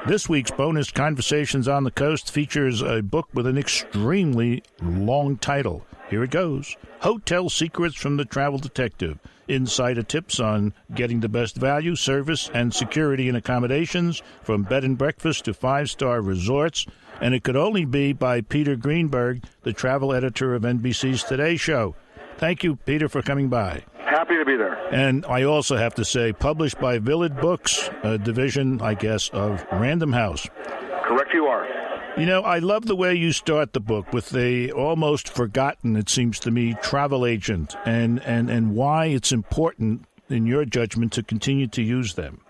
This week's bonus Conversations on the Coast features a book with an extremely long title. Here it goes. Hotel Secrets from the Travel Detective. Insider tips on getting the best value, service, and security in accommodations from bed and breakfast to five-star resorts. And it could only be by Peter Greenberg, the travel editor of NBC's Today Show. Thank you, Peter, for coming by. Happy to be there. And I also have to say, published by Village Books, a division, I guess, of Random House. Correct you are. You know, I love the way you start the book with the almost forgotten, it seems to me, travel agent and why it's important, in your judgment, to continue to use them.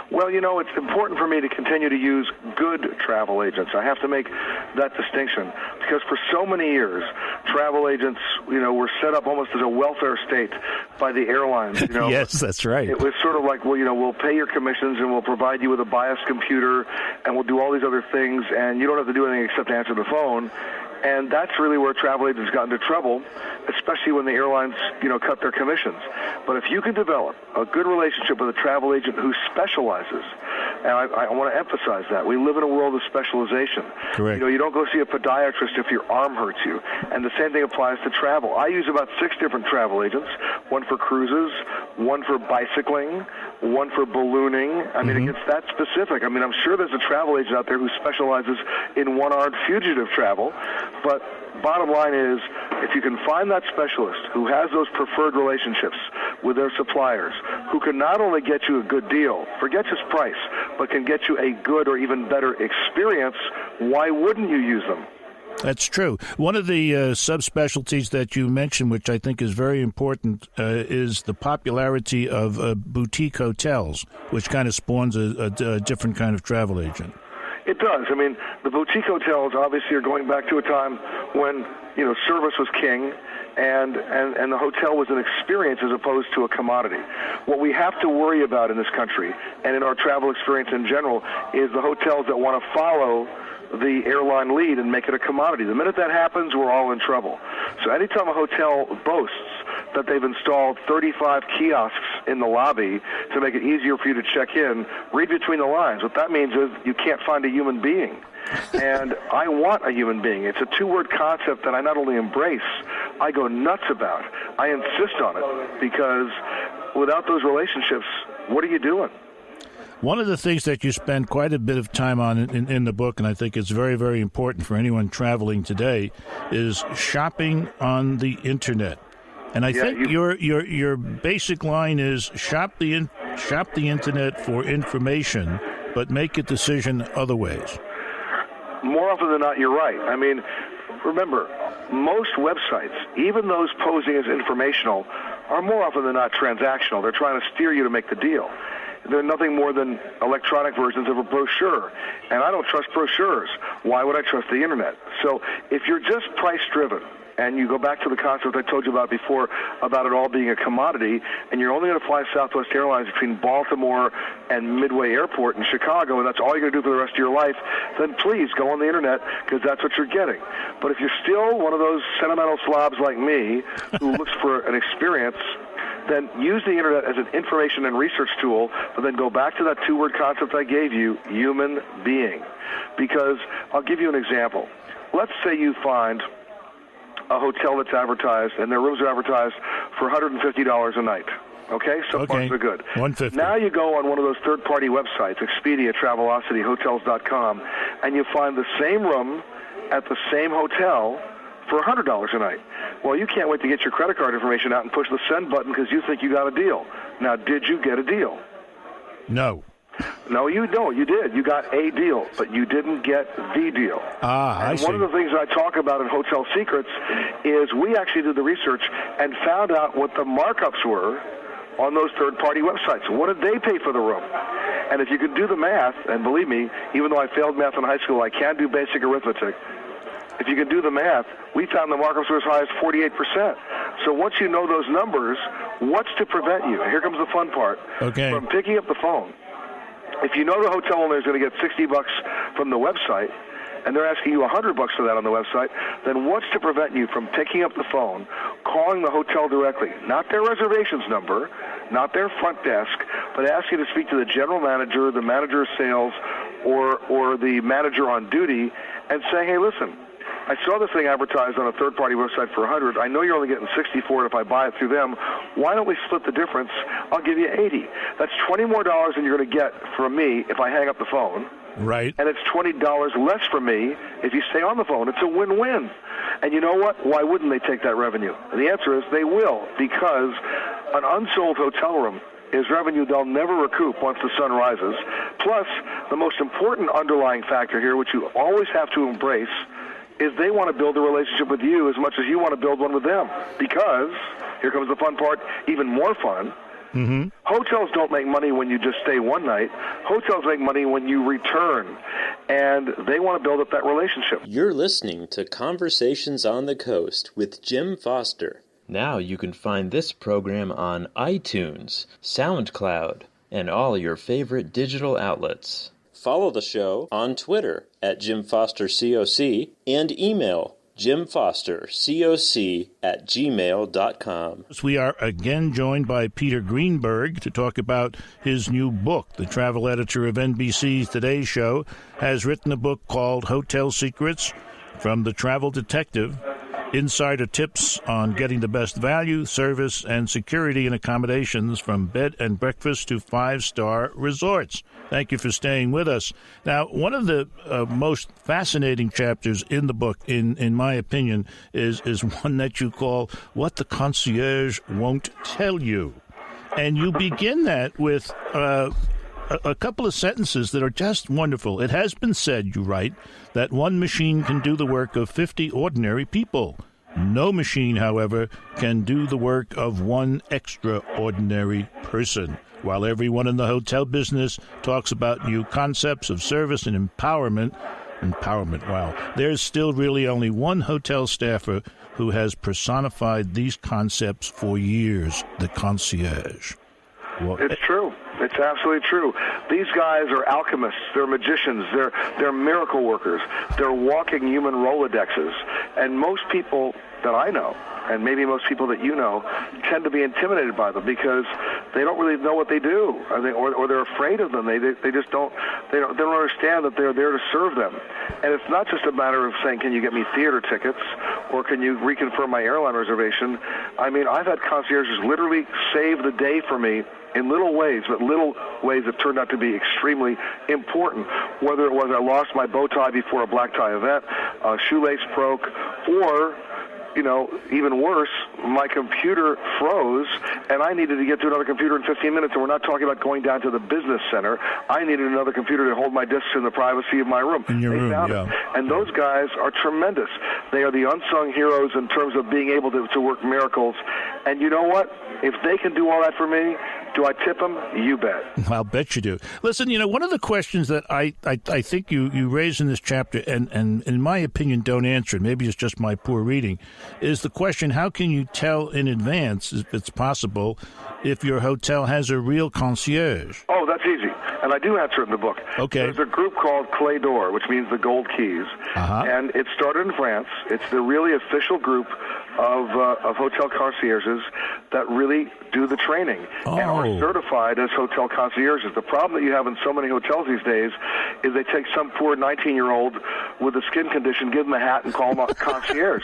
Well, you know, it's important for me to continue to use good travel agents. I have to make that distinction because for so many years, travel agents, you know, were set up almost as a welfare state by the airlines. You know? Yes, that's right. It was sort of like, well, you know, we'll pay your commissions and we'll provide you with a biased computer and we'll do all these other things and you don't have to do anything except answer the phone. And that's really where travel agents got into trouble, especially when the airlines, you know, cut their commissions. But if you can develop a good relationship with a travel agent who specializes, and I want to emphasize that, we live in a world of specialization. Correct. You know, you don't go see a podiatrist if your arm hurts you. And the same thing applies to travel. I use about 6 different travel agents, one for cruises, one for bicycling, one for ballooning. I mean, it gets that specific. I mean, I'm sure there's a travel agent out there who specializes in one-armed fugitive travel. But bottom line is, if you can find that specialist who has those preferred relationships with their suppliers, who can not only get you a good deal, forget just price, but can get you a good or even better experience, why wouldn't you use them? That's true. One of the subspecialties that you mentioned, which I think is very important, is the popularity of boutique hotels, which kind of spawns a different kind of travel agent. It does. I mean, the boutique hotels obviously are going back to a time when, you know, service was king and the hotel was an experience as opposed to a commodity. What we have to worry about in this country and in our travel experience in general is the hotels that want to follow the airline lead and make it a commodity. The minute that happens, we're all in trouble. So anytime a hotel boasts that they've installed 35 kiosks in the lobby to make it easier for you to check in, read between the lines. What that means is you can't find a human being. And I want a human being. It's a 2-word concept that I not only embrace, I go nuts about. I insist on it because without those relationships, what are you doing? One of the things that you spend quite a bit of time on in the book, and I think it's very, very important for anyone traveling today, is shopping on the Internet. And I think your basic line is shop the Internet for information, but make a decision other ways. More often than not, you're right. I mean, remember, most websites, even those posing as informational, are more often than not transactional. They're trying to steer you to make the deal. They're nothing more than electronic versions of a brochure, and I don't trust brochures. Why would I trust the Internet? So if you're just price-driven, and you go back to the concept I told you about before about it all being a commodity, and you're only going to fly Southwest Airlines between Baltimore and Midway Airport in Chicago, and that's all you're going to do for the rest of your life, then please go on the Internet because that's what you're getting. But if you're still one of those sentimental slobs like me who looks for an experience, then use the Internet as an information and research tool, but then go back to that 2-word concept I gave you, human being. Because I'll give you an example. Let's say you find a hotel that's advertised, and their rooms are advertised for $150 a night. Okay? So far, so good. $150. Now you go on one of those third-party websites, Expedia, Travelocity, Hotels.com, and you find the same room at the same hotel for $100 a night. Well, you can't wait to get your credit card information out and push the send button because you think you got a deal. Now, did you get a deal? No. No, you don't. You did. You got a deal, but you didn't get the deal. I see. One of the things I talk about in Hotel Secrets is we actually did the research and found out what the markups were on those third-party websites. What did they pay for the room? And if you could do the math, and believe me, even though I failed math in high school, I can do basic arithmetic. If you can do the math, we found the markups were as high as 48%. So once you know those numbers, what's to prevent you? Here comes the fun part. Okay. From picking up the phone. If you know the hotel owner is going to get $60 from the website, and they're asking you $100 for that on the website, then what's to prevent you from picking up the phone, calling the hotel directly, not their reservations number, not their front desk, but ask you to speak to the general manager, the manager of sales, or the manager on duty and saying, hey, listen, I saw this thing advertised on a third-party website for $100. I know you're only getting $60 for it if I buy it through them. Why don't we split the difference? I'll give you $80. That's $20 more than you're going to get from me if I hang up the phone. Right. And it's $20 less for me if you stay on the phone. It's a win-win. And you know what? Why wouldn't they take that revenue? And the answer is they will, because an unsold hotel room is revenue they'll never recoup once the sun rises. Plus, the most important underlying factor here, which you always have to embrace, is they want to build a relationship with you as much as you want to build one with them. Because, here comes the fun part, even more fun, hotels don't make money when you just stay one night. Hotels make money when you return. And they want to build up that relationship. You're listening to Conversations on the Coast with Jim Foster. Now you can find this program on iTunes, SoundCloud, and all your favorite digital outlets. Follow the show on Twitter at JimFosterCoc and email JimFosterCoc@gmail.com. We are again joined by Peter Greenberg to talk about his new book. The travel editor of NBC's Today Show has written a book called Hotel Secrets from the Travel Detective. Insider tips on getting the best value, service, and security in accommodations from bed and breakfast to five-star resorts. Thank you for staying with us. Now, one of the most fascinating chapters in the book, in my opinion, is one that you call What the Concierge Won't Tell You. And you begin that with a couple of sentences that are just wonderful. It has been said, you write, that one machine can do the work of 50 ordinary people. No machine, however, can do the work of one extraordinary person. While everyone in the hotel business talks about new concepts of service and empowerment, wow, there's still really only one hotel staffer who has personified these concepts for years, the concierge. Well, it's true. It's absolutely true. These guys are alchemists. They're magicians. They're miracle workers. They're walking human Rolodexes. And most people that I know, and maybe most people that you know, tend to be intimidated by them because they don't really know what they do, or they're afraid of them. They just don't understand that they're there to serve them. And it's not just a matter of saying, can you get me theater tickets, or can you reconfirm my airline reservation? I mean, I've had concierges literally save the day for me in little ways, but little ways that turned out to be extremely important, whether it was I lost my bow tie before a black tie event, a shoelace broke, or, you know, even worse, my computer froze, and I needed to get to another computer in 15 minutes, and we're not talking about going down to the business center. I needed another computer to hold my disks in the privacy of my room. In your room, yeah. And those guys are tremendous. They are the unsung heroes in terms of being able to work miracles. And you know what? If they can do all that for me, do I tip them? You bet. I'll bet you do. Listen, you know, one of the questions that I think you raise in this chapter, and in my opinion don't answer, maybe it's just my poor reading, is the question, how can you tell in advance, if it's possible, if your hotel has a real concierge? Oh, that's easy. And I do answer it in the book. Okay. There's a group called Clé d'Or, which means the Gold Keys. And it started in France. It's the really official group of hotel concierges that really do the training and are certified as hotel concierges. The problem that you have in so many hotels these days is they take some poor 19-year-old with a skin condition, give him a hat, and call him a concierge.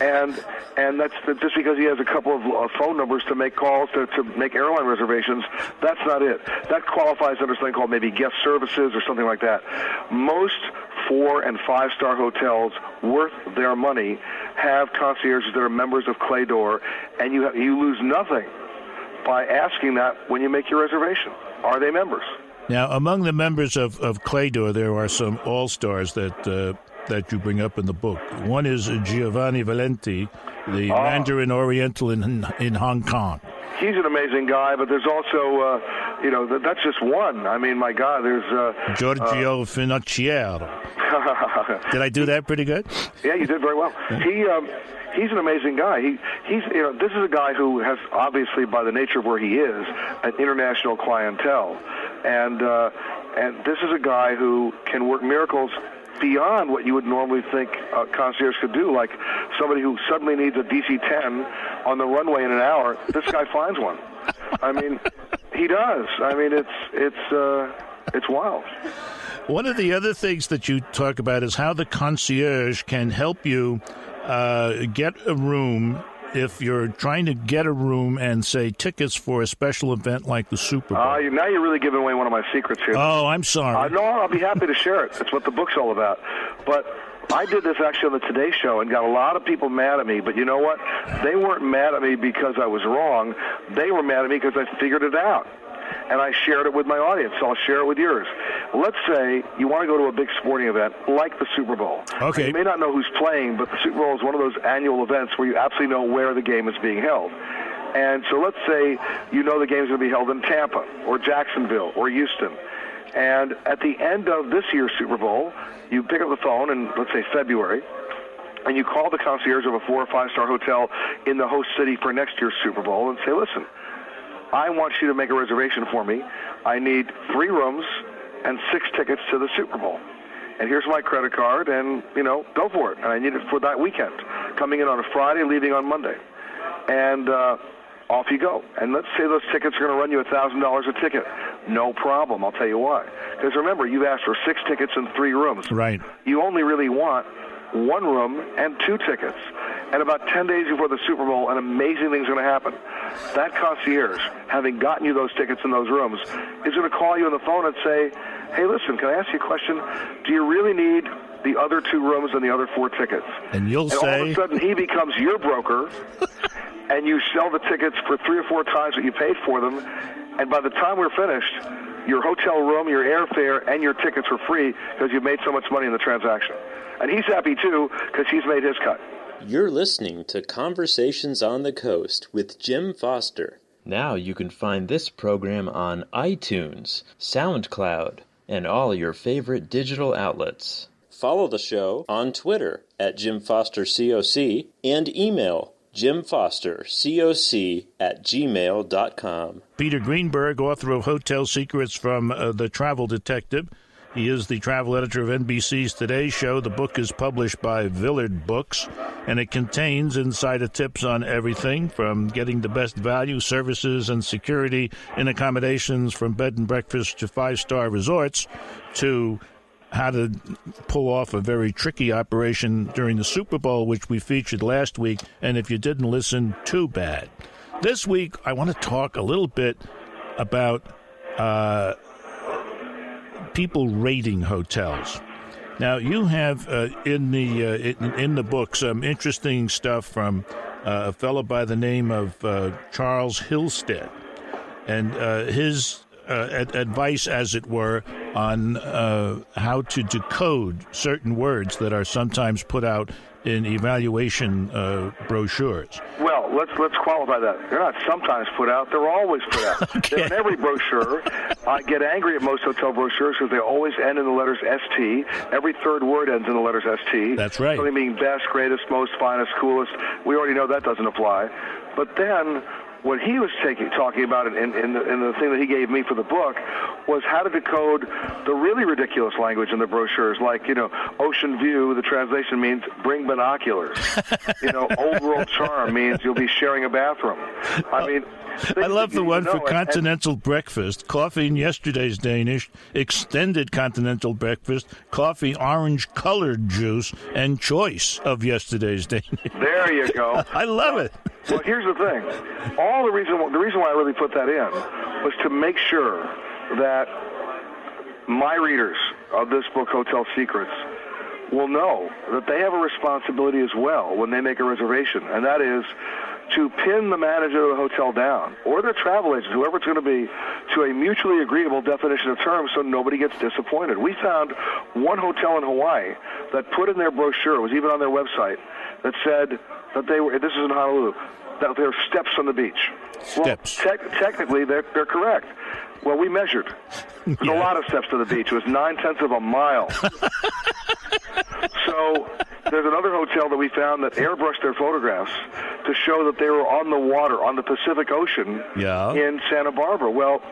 And that's just because he has a couple of phone numbers to make calls to make airline reservations. That's not it. That qualifies under something called maybe guest services or something like that. Most 4- and 5-star hotels worth their money have concierges that are members of Clé d'Or, and you lose nothing by asking that when you make your reservation. Are they members? Now, among the members of Clé d'Or, there are some all-stars that you bring up in the book. One is Giovanni Valenti, the Mandarin Oriental in Hong Kong. He's an amazing guy, but there's also, that's just one. I mean, my God, there's... Giorgio Finocchiaro. Did I do that pretty good? Yeah, you did very well. He's an amazing guy. This is a guy who has, obviously, by the nature of where he is, an international clientele. And this is a guy who can work miracles beyond what you would normally think a concierge could do, like somebody who suddenly needs a DC-10 on the runway in an hour. This guy finds one. I mean, he does. I mean, it's wild. One of the other things that you talk about is how the concierge can help you get a room if you're trying to get a room and, say, tickets for a special event like the Super Bowl. Now you're really giving away one of my secrets here. Oh, I'm sorry. No, I'll be happy to share it. That's what the book's all about. But I did this actually on the Today Show and got a lot of people mad at me. But you know what? They weren't mad at me because I was wrong. They were mad at me because I figured it out. And I shared it with my audience, so I'll share it with yours. Let's say you want to go to a big sporting event like the Super Bowl. Okay. You may not know who's playing, but the Super Bowl is one of those annual events where you absolutely know where the game is being held. And so let's say you know the game is going to be held in Tampa or Jacksonville or Houston. And at the end of this year's Super Bowl, you pick up the phone in, let's say, February, and you call the concierge of a 4- or 5-star hotel in the host city for next year's Super Bowl and say, listen, I want you to make a reservation for me. I need 3 rooms and 6 tickets to the Super Bowl. And here's my credit card, and, go for it. And I need it for that weekend, coming in on a Friday, leaving on Monday. And off you go. And let's say those tickets are going to run you $1,000 a ticket. No problem. I'll tell you why. Because remember, you've asked for 6 tickets and 3 rooms. Right. You only really want 1 room and 2 tickets. And about 10 days before the Super Bowl, an amazing thing's going to happen. That concierge, having gotten you those tickets in those rooms, is going to call you on the phone and say, hey, listen, can I ask you a question? Do you really need the other 2 rooms and the other 4 tickets? And you'll say... all of a sudden, he becomes your broker, and you sell the tickets for 3 or 4 times what you paid for them. And by the time we're finished, your hotel room, your airfare, and your tickets are free because you've made so much money in the transaction. And he's happy, too, because he's made his cut. You're listening to Conversations on the Coast with Jim Foster. Now you can find this program on iTunes, SoundCloud, and all your favorite digital outlets. Follow the show on Twitter at JimFosterCoc and email JimFosterCoc@gmail.com. Peter Greenberg, author of Hotel Secrets from the Travel Detective. He is the travel editor of NBC's Today Show. The book is published by Villard Books, and it contains insider tips on everything from getting the best value, services, and security in accommodations from bed and breakfast to 5-star resorts to how to pull off a very tricky operation during the Super Bowl, which we featured last week. And if you didn't listen, too bad. This week, I want to talk a little bit about people rating hotels. Now, you have in the book some interesting stuff from a fellow by the name of Charles Hillstead, and his advice, as it were, on how to decode certain words that are sometimes put out in evaluation brochures. Well, let's qualify that. They're not sometimes put out. They're always put out. Okay. They're in every brochure. I get angry at most hotel brochures because they always end in the letters ST. Every third word ends in the letters ST. That's right. Something being best, greatest, most, finest, coolest. We already know that doesn't apply. But then what he was talking about in the thing that he gave me for the book was how to decode the really ridiculous language in the brochures, like, ocean view, the translation means bring binoculars. Old world charm means you'll be sharing a bathroom. I love the one for continental breakfast. Coffee in yesterday's Danish, extended continental breakfast, coffee orange-colored juice, and choice of yesterday's Danish. There you go. I love it. Well, here's the thing. The reason why I really put that in was to make sure that my readers of this book, Hotel Secrets, will know that they have a responsibility as well when they make a reservation, and that is to pin the manager of the hotel down, or their travel agent, whoever it's going to be, to a mutually agreeable definition of terms so nobody gets disappointed. We found one hotel in Hawaii that put in their brochure, it was even on their website, that said that they were, this is in Honolulu, that there are steps on the beach. Steps. Well, technically, they're correct. Well, we measured. There's a lot of steps to the beach. It was 9/10 of a mile. So there's another hotel that we found that airbrushed their photographs to show that they were on the water, on the Pacific Ocean in Santa Barbara. Well,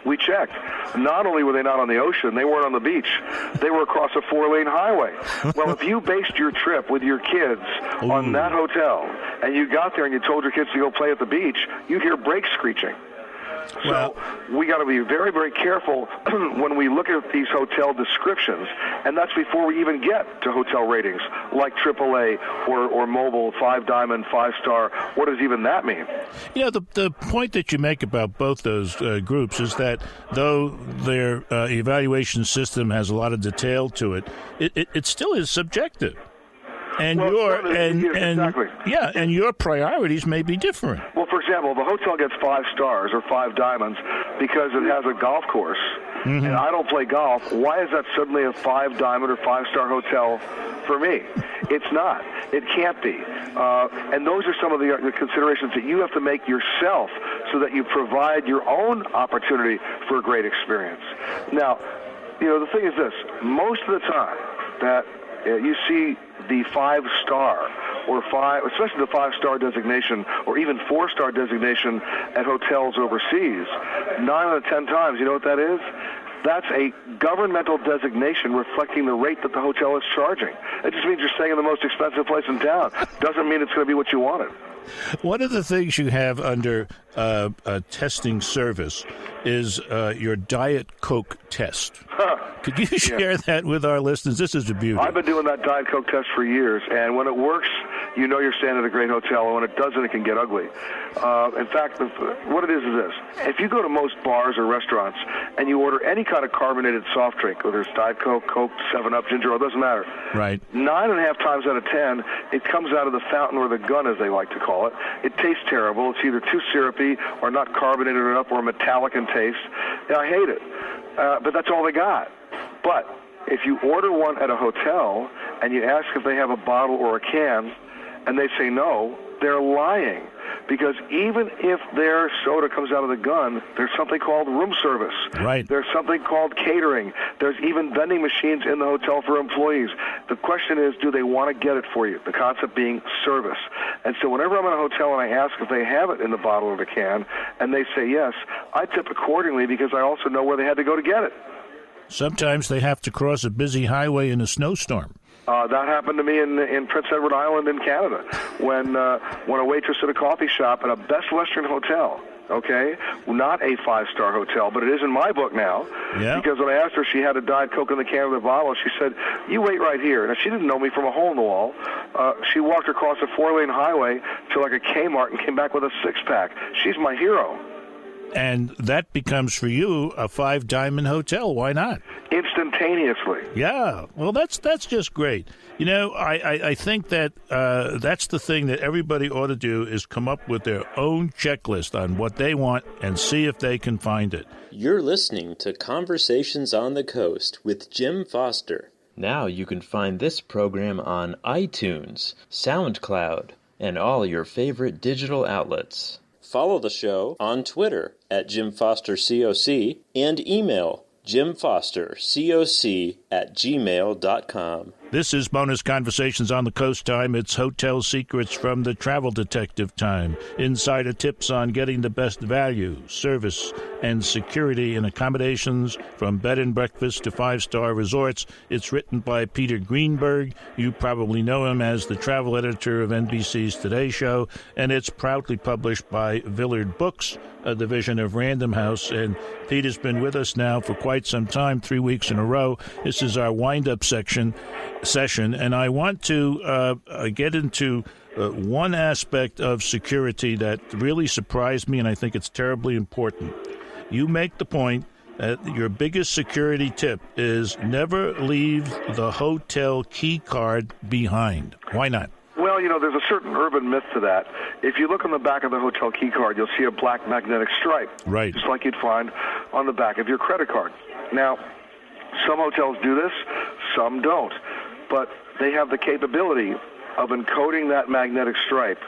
we checked. Not only were they not on the ocean, they weren't on the beach. They were across a 4-lane highway. Well, if you based your trip with your kids on that hotel, and you got there and you told your kids to go play at the beach, you'd hear brakes screeching. So we got to be very, very careful when we look at these hotel descriptions, and that's before we even get to hotel ratings like AAA or Mobile, 5 Diamond, 5-star. What does even that mean? You know, the point that you make about both those groups is that though their evaluation system has a lot of detail to it, it still is subjective. And and your priorities may be different. Well, for example, if a hotel gets 5 stars or 5 diamonds because it has a golf course, and I don't play golf, why is that suddenly a 5 diamond or 5-star hotel for me? It's not. It can't be. And those are some of the considerations that you have to make yourself so that you provide your own opportunity for a great experience. Now, the thing is this. Most of the time that you see the 5-star or especially the 5-star designation or even 4-star designation at hotels overseas, 9 out of 10 times, you know what that is? That's a governmental designation reflecting the rate that the hotel is charging. It just means you're staying in the most expensive place in town. Doesn't mean it's going to be what you wanted. One of the things you have under a testing service is your Diet Coke test. Could you share that with our listeners? This is a beauty. I've been doing that Diet Coke test for years, and when it works, you know you're staying at a great hotel, and when it doesn't, it can get ugly. In fact, what it is this. If you go to most bars or restaurants and you order any kind of carbonated soft drink, whether it's Diet Coke, Coke, 7-Up, ginger ale, it doesn't matter. Right. 9.5 times out of 10, it comes out of the fountain or the gun, as they like to call it. It tastes terrible. It's either too syrupy or not carbonated enough or metallic in taste. And I hate it. But that's all they got. But if you order one at a hotel and you ask if they have a bottle or a can and they say no, they're lying. Because even if their soda comes out of the gun, there's something called room service. Right. There's something called catering. There's even vending machines in the hotel for employees. The question is, do they want to get it for you? The concept being service. And so whenever I'm in a hotel and I ask if they have it in the bottle or the can, and they say yes, I tip accordingly because I also know where they had to go to get it. Sometimes they have to cross a busy highway in a snowstorm. That happened to me in Prince Edward Island in Canada when a waitress at a coffee shop at a Best Western hotel, okay, not a 5-star hotel, but it is in my book now, because when I asked her, she had a Diet Coke in the can with a bottle. She said, "You wait right here." Now, she didn't know me from a hole in the wall. She walked across a 4-lane highway to like a Kmart and came back with a 6-pack. She's my hero. And that becomes for you a 5-diamond hotel. Why not? Instantaneously. Yeah. Well, that's just great. I think that that's the thing that everybody ought to do is come up with their own checklist on what they want and see if they can find it. You're listening to Conversations on the Coast with Jim Foster. Now you can find this program on iTunes, SoundCloud, and all your favorite digital outlets. Follow the show on Twitter at JimFosterCoc and email JimFosterCoc@gmail.com. This is Bonus Conversations on the Coast time. It's hotel secrets from the travel detective time. Insider tips on getting the best value, service, and security in accommodations from bed and breakfast to 5-star resorts. It's written by Peter Greenberg. You probably know him as the travel editor of NBC's Today Show, and it's proudly published by Villard Books, a division of Random House. And Peter's been with us now for quite some time, 3 weeks in a row. This is our wind-up session, and I want to get into one aspect of security that really surprised me, and I think it's terribly important. You make the point that your biggest security tip is never leave the hotel key card behind. Why not? Well, there's a certain urban myth to that. If you look on the back of the hotel key card, you'll see a black magnetic stripe, right, just like you'd find on the back of your credit card. Now, some hotels do this, some don't, but they have the capability of encoding that magnetic stripe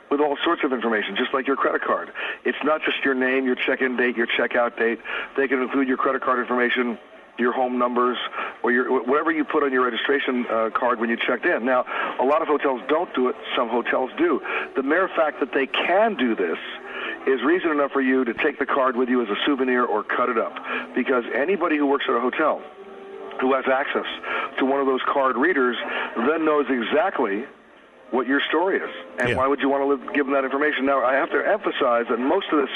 with all sorts of information, just like your credit card. It's not just your name, your check-in date, your check-out date. They can include your credit card information, your home numbers, or whatever you put on your registration card when you checked in. Now, a lot of hotels don't do it. Some hotels do. The mere fact that they can do this is reason enough for you to take the card with you as a souvenir or cut it up, because anybody who works at a hotel who has access to one of those card readers then knows exactly what your story is. And why would you want to give them that information? Now, I have to emphasize that most of this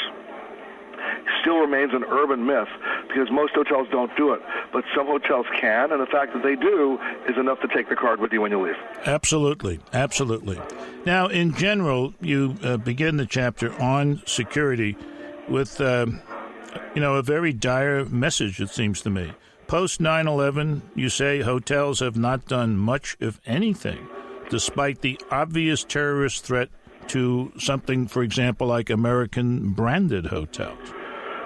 still remains an urban myth because most hotels don't do it. But some hotels can, and the fact that they do is enough to take the card with you when you leave. Absolutely. Absolutely. Now, in general, you begin the chapter on security with, a very dire message, it seems to me. Post 9/11, you say hotels have not done much, if anything, despite the obvious terrorist threat to something, for example, like American-branded hotels.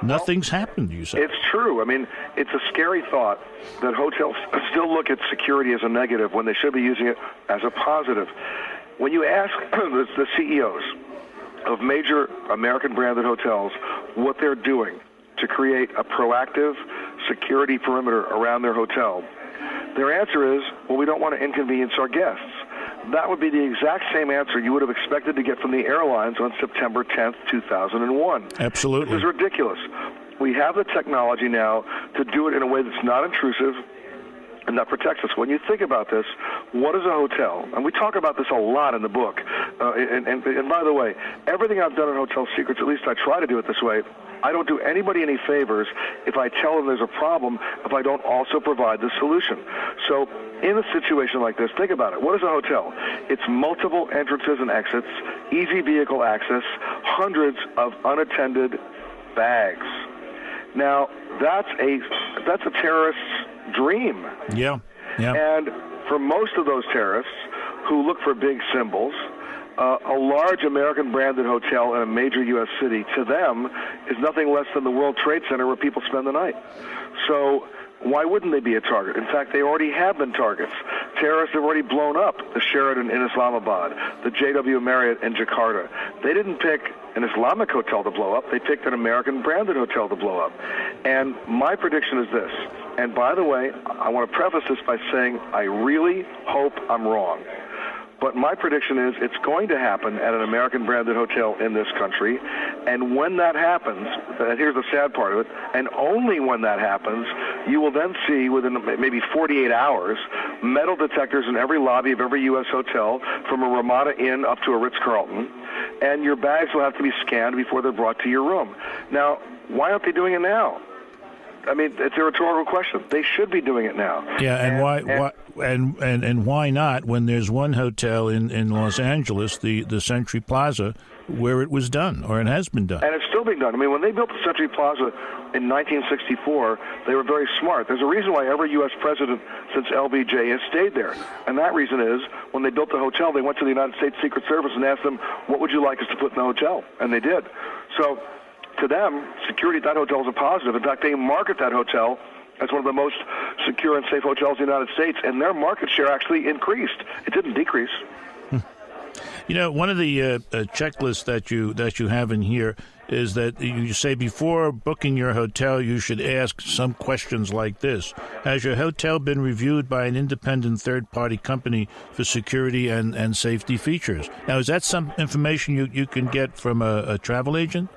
Nothing's happened, you say. It's true. I mean, it's a scary thought that hotels still look at security as a negative when they should be using it as a positive. When you ask the CEOs of major American-branded hotels what they're doing to create a proactive security perimeter around their hotel, their answer is, well, we don't want to inconvenience our guests. That would be the exact same answer you would have expected to get from the airlines on September 10th, 2001. Absolutely. This is ridiculous. We have the technology now to do it in a way that's not intrusive and that protects us. When you think about this, what is a hotel? And we talk about this a lot in the book. And by the way, everything I've done in Hotel Secrets, at least I try to do it this way, I don't do anybody any favors if I tell them there's a problem if I don't also provide the solution. So in a situation like this, think about it. What is a hotel? It's multiple entrances and exits, easy vehicle access, hundreds of unattended bags. Now, that's a terrorist's dream. Yeah. And for most of those terrorists who look for big symbols, a large American-branded hotel in a major U.S. city, to them, is nothing less than the World Trade Center where people spend the night. So why wouldn't they be a target? In fact, they already have been targets. Terrorists have already blown up the Sheraton in Islamabad, the JW Marriott in Jakarta. They didn't pick an Islamic hotel to blow up. They picked an American-branded hotel to blow up. And my prediction is this. And by the way, I want to preface this by saying I really hope I'm wrong. But my prediction is it's going to happen at an American-branded hotel in this country. And when that happens, and here's the sad part of it, and only when that happens, you will then see within maybe 48 hours metal detectors in every lobby of every U.S. hotel, from a Ramada Inn up to a Ritz-Carlton, and your bags will have to be scanned before they're brought to your room. Now, why aren't they doing it now? I mean, it's a rhetorical question. They should be doing it now. Yeah, and why not when there's one hotel in Los Angeles, the Century Plaza, where it was done, or it has been done. And it's still being done. I mean, when they built the Century Plaza in 1964, they were very smart. There's a reason why every U.S. president since LBJ has stayed there. And that reason is, when they built the hotel, they went to the United States Secret Service and asked them, what would you like us to put in the hotel? And they did. So to them, security at that hotel is a positive. In fact, they market that hotel as one of the most secure and safe hotels in the United States, and their market share actually increased. It didn't decrease. You know, one of the checklists that you have in here is that you say before booking your hotel, you should ask some questions like this. Has your hotel been reviewed by an independent third-party company for security and safety features? Now, is that some information you can get from a travel agent?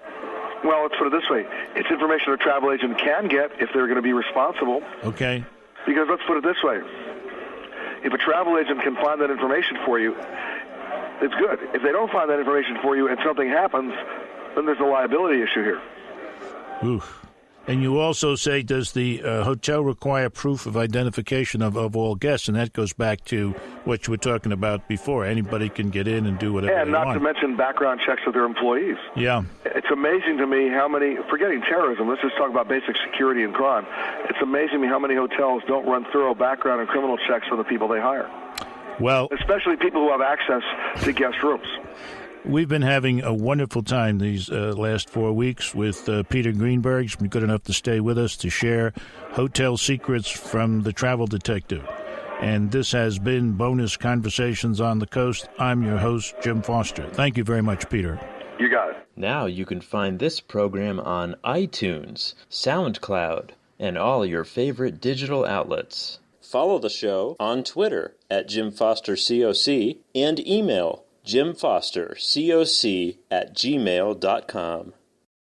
Well, let's put it this way. It's information a travel agent can get if they're going to be responsible. Okay. Because let's put it this way. If a travel agent can find that information for you, it's good. If they don't find that information for you and something happens, then there's a liability issue here. Oof. And you also say, does the hotel require proof of identification of all guests? And that goes back to what you were talking about before. Anybody can get in and do whatever they want. And not to mention background checks of their employees. Yeah. It's amazing to me how many, forgetting terrorism, let's just talk about basic security and crime. It's amazing to me how many hotels don't run thorough background and criminal checks on the people they hire. Well, especially people who have access to guest rooms. We've been having a wonderful time these last 4 weeks with Peter Greenberg. He's been good enough to stay with us to share hotel secrets from the Travel Detective. And this has been Bonus Conversations on the Coast. I'm your host, Jim Foster. Thank you very much, Peter. You got it. Now you can find this program on iTunes, SoundCloud, and all your favorite digital outlets. Follow the show on Twitter at JimFosterCoc and email JimFosterCoc@gmail.com.